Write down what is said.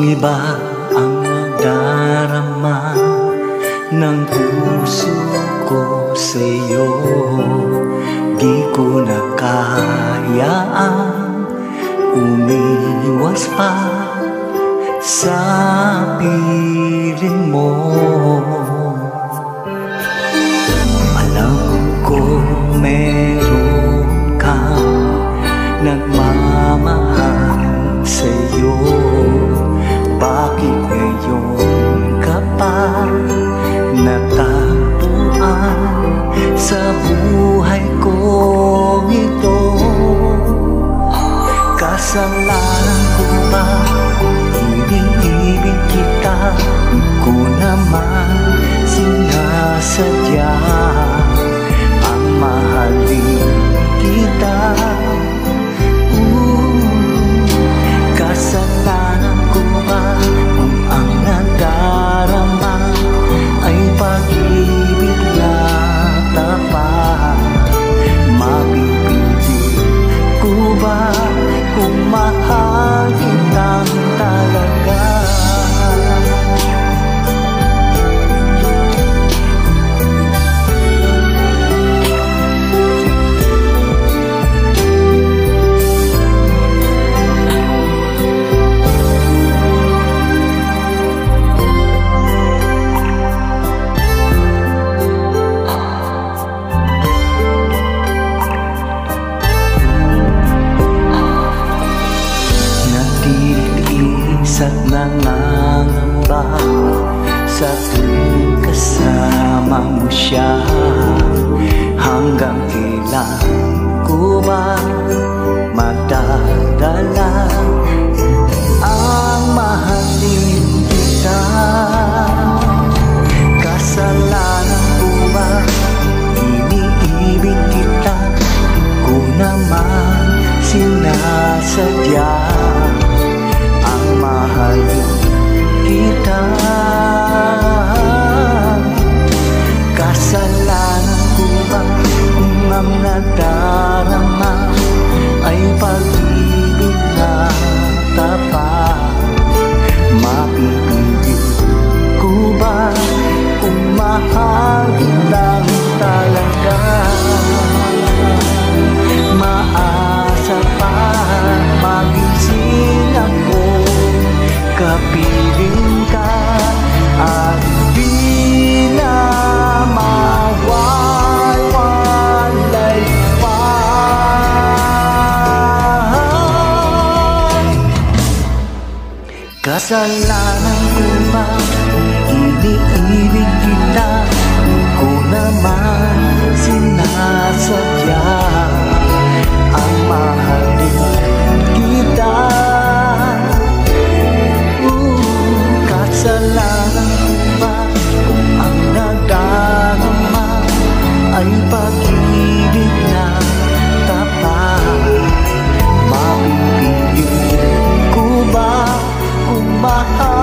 iba ang nagdarama ng puso ko sa'yo. Di ko na kayaang umiwas pa sa piling mo. Alam ko meron kang nagmamahal sa'yo. Bakit ngayon ka pa natagpuan sa buhay ko ito? Kasalanan ko ba kung iniibig kita? Ko naman sinasadya ang mahalin kita. Kasalanan ko ba kung ang nadarama ay pag-ibig na tapat? Mapipili ko ba kung mahal kitang talaga? At nangangamba sa tuwing kasama mo siya. Hanggang kailan ko ba madadala ang mahalin kita? Kasalanan ko ba iniibig kita? Ko naman sinasadya ang mahalin kita. Kasalanan ko ba kung ang nadarama ay pag-ibig na tapat? Mapipili ko ba kung mahal kitang talaga? Maasa pa magising ako, kapiling ka at di na mawawalay pa. Kasalanan ko ba iniibig kita? Ko naman sinasadya ang mahalin kita. Kasalanan ko ba kung ang nadarama ay pag-ibig na tapat? Mapipili ko ba kung mahal